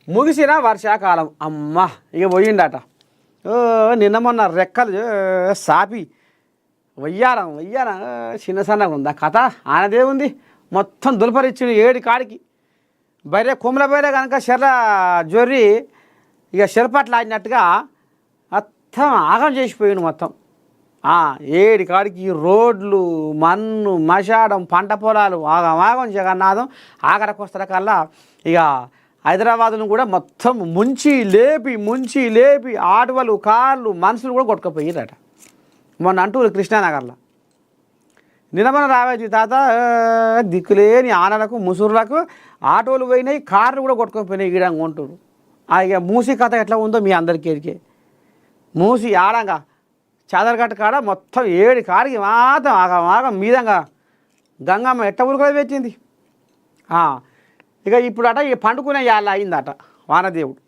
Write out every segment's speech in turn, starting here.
ముగిసిన వర్షాకాలం అమ్మ ఇక పోయిండట. నిన్న మొన్న రెక్కలు సాపి వయ్యారం వయ్యారం చిన్న సన్నగా ఉంది ఆ కథ. ఆనదే ఉంది మొత్తం దులపరిచ్చింది 7 కాడికి. బైరే కొమ్మల బైరే కనుక శర్ర జొర్రి ఇక శరపట్లు ఆడినట్టుగా మొత్తం ఆగం చేసిపోయింది మొత్తం. 7 కాడికి రోడ్లు మన్ను మషాడం పంట పొలాలు ఆగం జగన్నాథం. ఆఖరికి వస్తారకల్లా ఇక హైదరాబాదును కూడా మొత్తం ముంచి లేపి ఆటోలు కార్లు మనుషులు కూడా కొట్టుకుపోయిరట. మొన్న అంటూ కృష్ణానగర్లో నిలబన రావేది తాత దిక్కులేని ఆనలకు ముసురులకు ఆటోలు పోయినాయి, కార్లు కూడా కొట్టుకుపోయినాయి. ఈడంగా ఉంటున్నారు. ఇక మూసి కథ ఎట్లా ఉందో మీ అందరికీ ఎరికే. మూసి ఆడంగా చాదరగట్ట కాడ మొత్తం 7 కాడికి మాత్రం ఆగం మీదంగా గంగమ్మ ఎట్ట ఉరుకులు పెట్టింది. ఇక ఇప్పుడట ఈ పండుకునే యాళ్ళ అయిందట వానదేవుడు.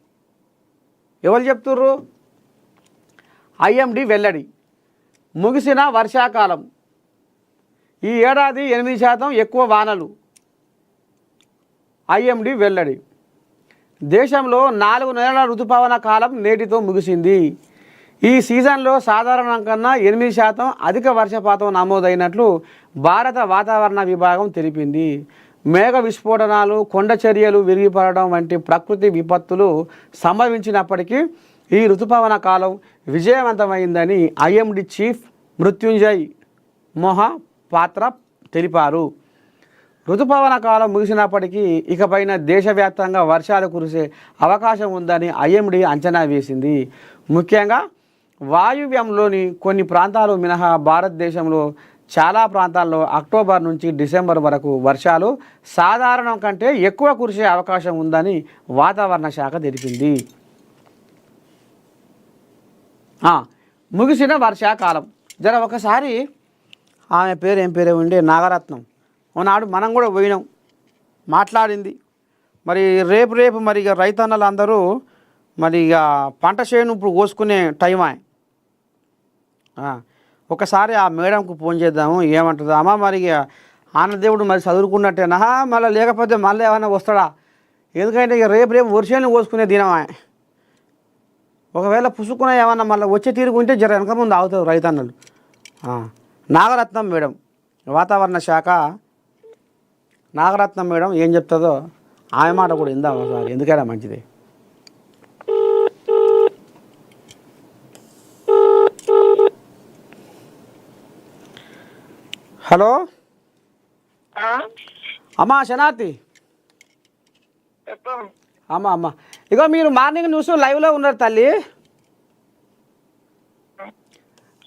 ఎవరు చెప్తుర్రు? ఐఎండి వెల్లడి. ముగిసిన వర్షాకాలం, ఈ ఏడాది 8% ఎక్కువ వానలు. ఐఎండి వెల్లడి. దేశంలో 4 నెలల ఋతుపవన కాలం నేటితో ముగిసింది. ఈ సీజన్లో సాధారణం కన్నా 8% అధిక వర్షపాతం నమోదైనట్లు భారత వాతావరణ విభాగం తెలిపింది. మేఘ విస్ఫోటనాలు, కొండ చర్యలు విరిగిపడడం వంటి ప్రకృతి విపత్తులు సంభవించినప్పటికీ ఈ ఋతుపవన కాలం విజయవంతమైందని ఐఎండి చీఫ్ మృత్యుంజయ్ మొహాపాత్ర తెలిపారు. ఋతుపవన కాలం ముగిసినప్పటికీ ఇకపైన దేశవ్యాప్తంగా వర్షాలు కురిసే అవకాశం ఉందని ఐఎండి అంచనా వేసింది. ముఖ్యంగా వాయువ్యంలోని కొన్ని ప్రాంతాలు మినహా భారతదేశంలో చాలా ప్రాంతాల్లో అక్టోబర్ నుంచి డిసెంబర్ వరకు వర్షాలు సాధారణం కంటే ఎక్కువ కురిసే అవకాశం ఉందని వాతావరణ శాఖ తెలిపింది. ముగిసిన వర్షాకాలం ఒకసారి ఆమె పేరు ఏం పేరే ఉండే నాగరత్నం ఓనాడు మనం కూడా పోయినాం, మాట్లాడింది. మరి రేపు మరి ఇక రైతన్నలు అందరూ మరి ఇక పంట చేను ఇప్పుడు కోసుకునే టైం ఒకసారి ఆ మేడంకు ఫోన్ చేద్దాము, ఏమంటుందో. అమ్మ మరి ఆనదేవుడు మరి చదువుకున్నట్టేనా, మళ్ళీ లేకపోతే మళ్ళీ ఏమైనా వస్తాడా? ఎందుకంటే ఇక రేపు వర్షాలను కోసుకునే దినమా. ఒకవేళ పుసుకున్న ఏమన్నా మళ్ళీ వచ్చే తీరుకుంటే జర వెనక ముందు ఆగుతారు రైతన్నలు. నాగరత్నం మేడం, వాతావరణ శాఖ నాగరత్నం మేడం ఏం చెప్తుందో ఆమె మాట కూడా ఇందాం ఒకసారి, ఎందుకైనా మంచిది. హలో అమ్మా శనార్థి. అమ్మ ఇగో మీరు మార్నింగ్ న్యూస్ లైవ్లో ఉన్నారు తల్లి.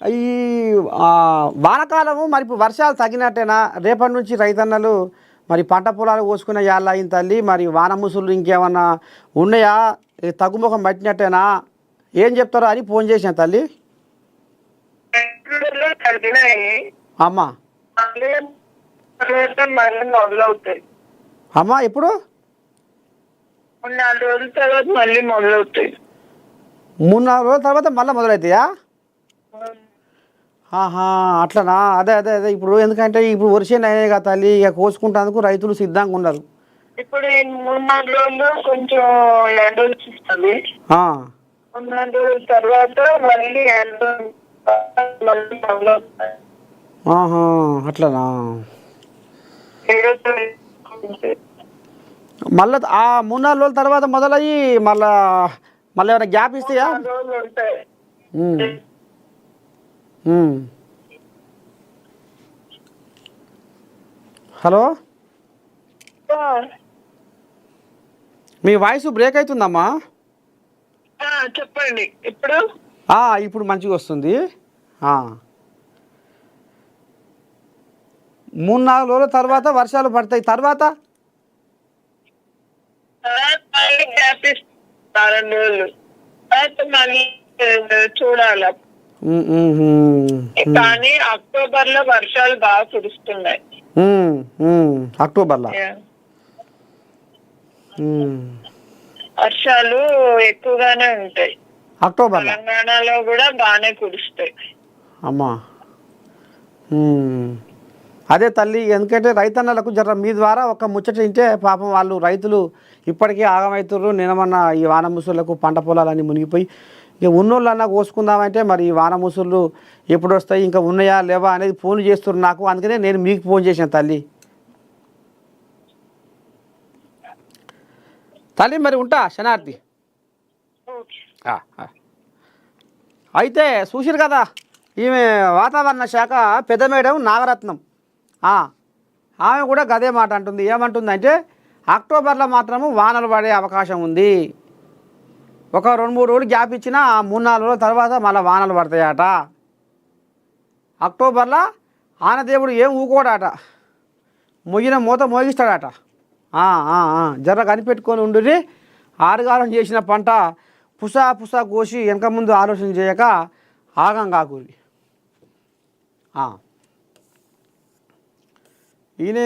ఈ వానకాలము మరి ఇప్పుడు వర్షాలు తగ్గినట్టేనా? రేపటి నుంచి రైతన్నలు మరి పంట పొలాలు కోసుకునే యాళ్ళ అయింది తల్లి. మరి వాన ముసులు ఇంకేమన్నా ఉన్నాయా? తగ్గుముఖం పట్టినట్టేనా? ఏం చెప్తారో అని ఫోన్ చేసాను తల్లి. అమ్మా అమ్మా ఎప్పుడు? 3-4 రోజుల తర్వాత మళ్ళీ మొదలవుతాయి. 3-4 రోజుల తర్వాత మళ్ళీ మొదలవుతాయా? అట్లనా? అదే ఇప్పుడు ఎందుకంటే ఇప్పుడు వర్షం అయినాయి కదా తల్లి, ఇక కోసుకుంటేందుకు రైతులు సిద్ధంగా ఉన్నారు. ఇప్పుడు 3-4 రోజులు కొంచెం ఎండ వచ్చిస్తుంది. 3-4 రోజుల తర్వాత మళ్ళీ అట్లనా? మళ్ళీ ఆ 3-4 రోజుల తర్వాత మొదలయ్యి మళ్ళీ ఏమైనా గ్యాప్ ఇస్తాయా? హలో, మీ వాయిస్ బ్రేక్ అవుతుందమ్మా. చెప్పండి. ఇప్పుడు మంచిగా వస్తుంది. 3-4 రోజుల తర్వాత వర్షాలు పడతాయి. తర్వాత చూడాలి. కానీ అక్టోబర్ లో వర్షాలు బాగా కురుస్తున్నాయి. అక్టోబర్లో వర్షాలు ఎక్కువగానే ఉంటాయి. అక్టోబర్ తెలంగాణలో కూడా బాగానే కురుస్తాయి. అమ్మా అదే తల్లి, ఎందుకంటే రైతన్నలకు జర మీ ద్వారా ఒక ముచ్చట వింటే పాపం వాళ్ళు రైతులు ఇప్పటికీ ఆగమవుతుర్రు. నిన్నమన్న ఈ వాన ముసుర్లకు పంట పొలాలన్నీ మునిగిపోయి ఇక ఉన్నోళ్ళన్నా కోసుకుందామంటే మరి ఈ వాన ముసుర్లు ఎప్పుడు వస్తాయి, ఇంకా ఉన్నాయా లేవా అనేది ఫోన్ చేస్తున్నారు నాకు. అందుకనే నేను మీకు ఫోన్ చేశాను తల్లి. తల్లి మరి ఉంటా శనార్థి. అయితే చూసిరు కదా, ఈమె వాతావరణ శాఖ పెద్ద మేడం నాగరత్నం, ఆమె కూడా గదే మాట అంటుంది. ఏమంటుందంటే అక్టోబర్లో మాత్రము వానలు పడే అవకాశం ఉంది. ఒక 2-3 రోజులు గ్యాప్ ఇచ్చినా 3-4 రోజుల తర్వాత మళ్ళీ వానలు పడతాయట. అక్టోబర్లో ఆనదేవుడు ఏం ఊకోడాట, మొయ్యిన మూత మోగిస్తాడట. జర కనిపెట్టుకొని ఉండుర్రి. ఆరుగాలం చేసిన పంట పుసా పుసా కోసి వెనక ముందు ఆలోచన చేయక ఆగం కాకూరి. ఈయన